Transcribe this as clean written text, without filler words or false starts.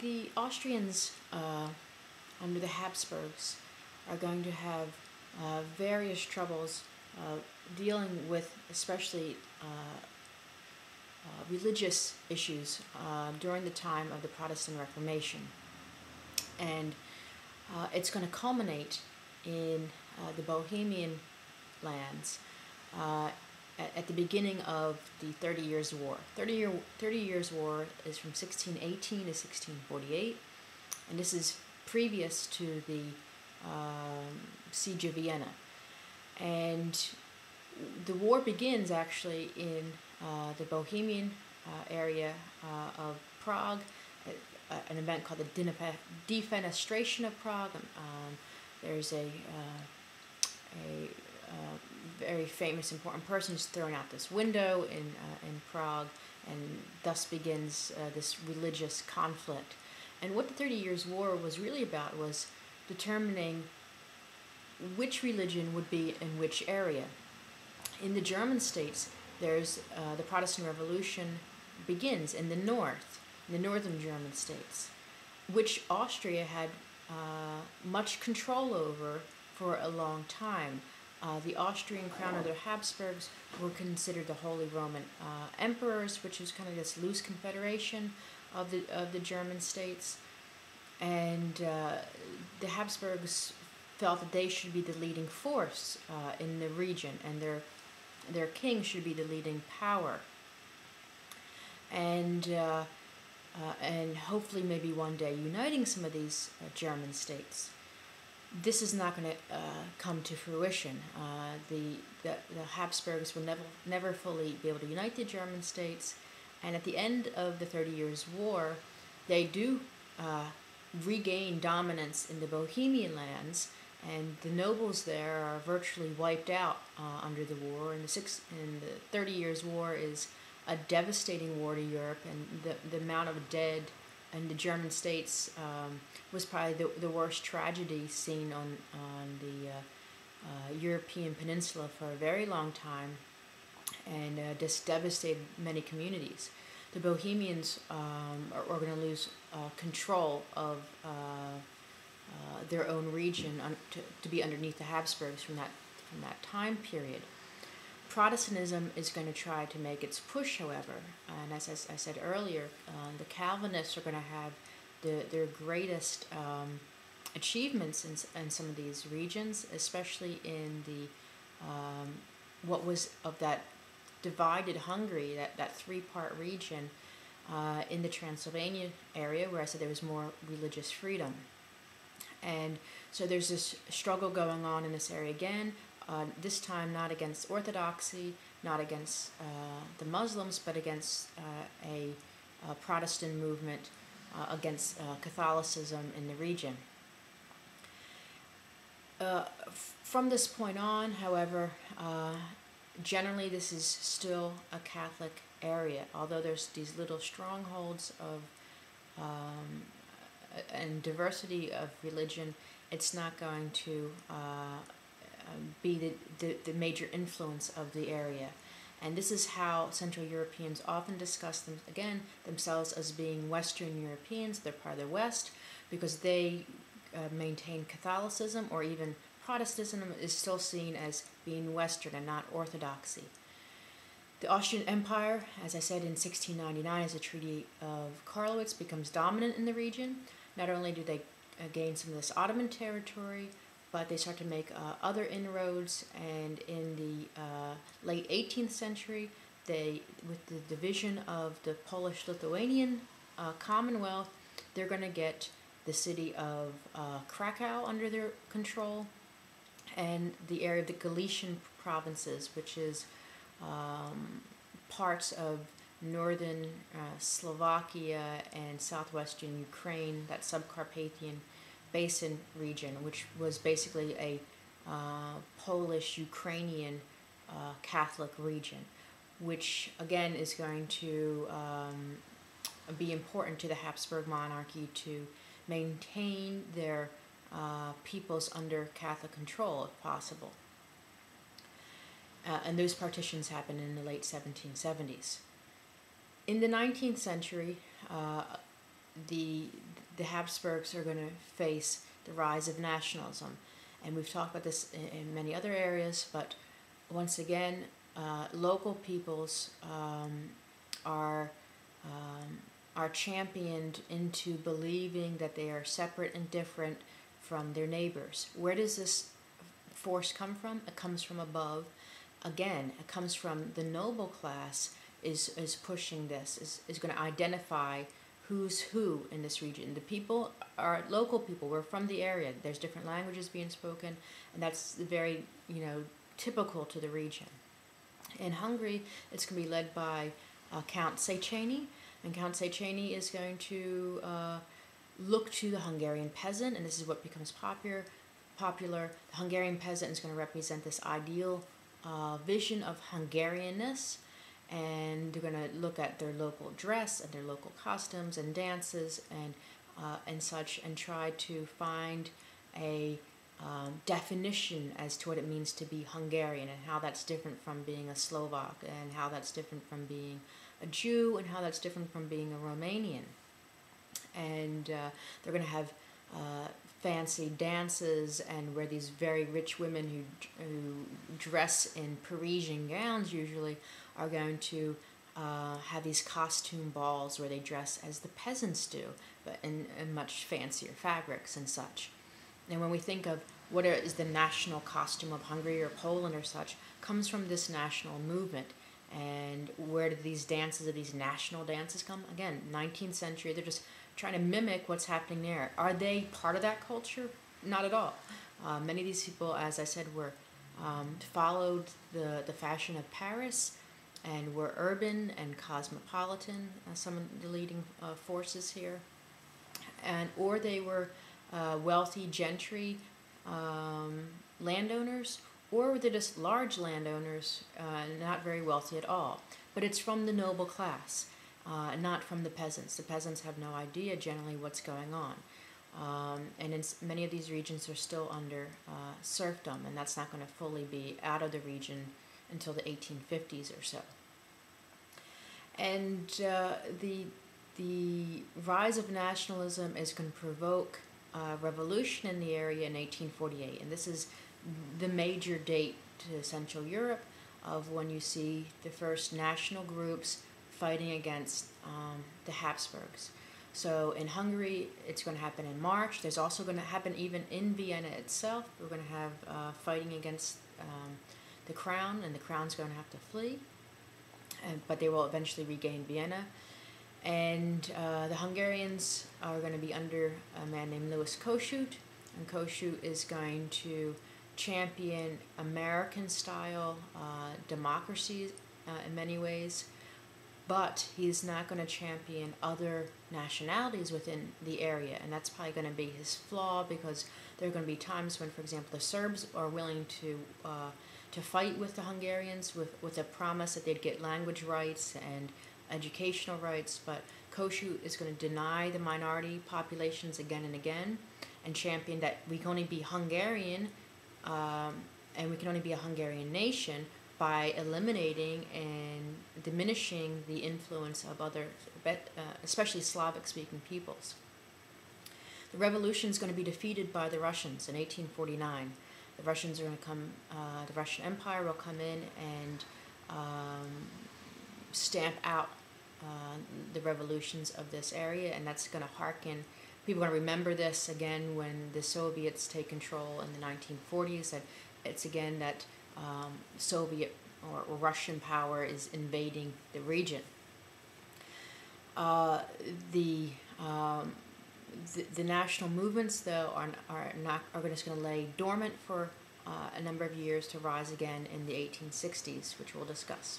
The Austrians, under the Habsburgs, are going to have various troubles dealing with especially religious issues during the time of the Protestant Reformation. And it's going to culminate in the Bohemian lands at the beginning of the 30 Years' War. 30 Years' War is from 1618 to 1648, and this is previous to the Siege of Vienna. And the war begins actually in the Bohemian area of Prague, an event called the Defenestration of Prague. There's a very famous, important person who's thrown out this window in Prague, and thus begins this religious conflict. And what the 30 Years' War was really about was determining which religion would be in which area. In the German states, there's the Protestant Revolution begins in the north, in the northern German states, which Austria had much control over for a long time. The Austrian crown, or the Habsburgs, were considered the Holy Roman Emperors, which was kind of this loose confederation of the German states. And the Habsburgs felt that they should be the leading force in the region, and their king should be the leading power. And hopefully maybe one day uniting some of these German states. This is not going to come to fruition. The Habsburgs will never fully be able to unite the German states, and at the end of the 30 Years' War, they do regain dominance in the Bohemian lands, and the nobles there are virtually wiped out under the war. And the 30 Years' War is a devastating war to Europe, and the amount of dead in the German states was probably the worst tragedy seen on the European peninsula for a very long time, and just devastated many communities. The Bohemians are going to lose control of their own region to be underneath the Habsburgs from that time period. Protestantism is going to try to make its push, however, and as I said earlier, the Calvinists are going to have their greatest achievements in some of these regions, especially in the what was of that divided Hungary, that three-part region in the Transylvania area, where I said there was more religious freedom. And so there's this struggle going on in this area again, this time not against Orthodoxy, not against the Muslims, but against a Protestant movement, against Catholicism in the region. From this point on, however, generally this is still a Catholic area, although there's these little strongholds of and diversity of religion. It's not going to be the major influence of the area. And this is how Central Europeans often discuss themselves as being Western Europeans. They're part of the West because they maintain Catholicism, or even Protestantism is still seen as being Western and not Orthodoxy. The Austrian Empire, as I said, in 1699, as the Treaty of Karlowitz, becomes dominant in the region. Not only do they gain some of this Ottoman territory, but they start to make other inroads, and in the late 18th century, with the division of the Polish-Lithuanian Commonwealth, they're going to get the city of Krakow under their control, and the area of the Galician provinces, which is parts of northern Slovakia and southwestern Ukraine, that subcarpathian basin region, which was basically a Polish-Ukrainian Catholic region, which again is going to be important to the Habsburg monarchy to maintain their peoples under Catholic control if possible. And those partitions happened in the late 1770s. In the 19th century, the the Habsburgs are going to face the rise of nationalism. And we've talked about this in many other areas, but once again, local peoples are championed into believing that they are separate and different from their neighbors. Where does this force come from? It comes from above. Again, it comes from the noble class is pushing this, is going to identify who's who in this region. The people are local people. We're from the area. There's different languages being spoken, and that's very, typical to the region. In Hungary, it's going to be led by Count Széchenyi, and Count Széchenyi is going to look to the Hungarian peasant, and this is what becomes popular. The Hungarian peasant is going to represent this ideal vision of Hungarianness, and they're going to look at their local dress and their local costumes and dances and such, and try to find a definition as to what it means to be Hungarian, and how that's different from being a Slovak, and how that's different from being a Jew, and how that's different from being a Romanian. And they're going to have fancy dances, and where these very rich women who dress in Parisian gowns usually are going to have these costume balls where they dress as the peasants do, but in much fancier fabrics and such. And when we think of what is the national costume of Hungary or Poland or such, comes from this national movement. And where did these dances, or these national dances come? Again, 19th century, they're just trying to mimic what's happening there. Are they part of that culture? Not at all. Many of these people, as I said, were followed the fashion of Paris, and were urban and cosmopolitan, some of the leading forces here. Or they were wealthy gentry landowners, or they're just large landowners, not very wealthy at all. But it's from the noble class, not from the peasants. The peasants have no idea generally what's going on. And in many of these regions are still under serfdom, and that's not going to fully be out of the region until the 1850s or so. And the rise of nationalism is going to provoke revolution in the area in 1848, and this is the major date to Central Europe of when you see the first national groups fighting against the Habsburgs. So in Hungary, it's going to happen in March. There's also going to happen even in Vienna itself. We're going to have fighting against the crown, and the crown's going to have to flee, but they will eventually regain Vienna. And the Hungarians are going to be under a man named Louis Kossuth, and Kossuth is going to champion American-style democracy in many ways, but he's not going to champion other nationalities within the area, and that's probably going to be his flaw, because there are going to be times when, for example, the Serbs are willing to fight with the Hungarians with a promise that they'd get language rights and educational rights, but Kossuth is going to deny the minority populations again and again, and champion that we can only be Hungarian, and we can only be a Hungarian nation by eliminating and diminishing the influence of other, especially Slavic-speaking peoples. The revolution is going to be defeated by the Russians in 1849. The Russians are going to come, the Russian Empire will come in and stamp out the revolutions of this area, and that's going to hearken. People are going to remember this again when the Soviets take control in the 1940s, that it's again that Soviet or Russian power is invading the region. The national movements, though, are just going to lay dormant for a number of years to rise again in the 1860s, which we'll discuss.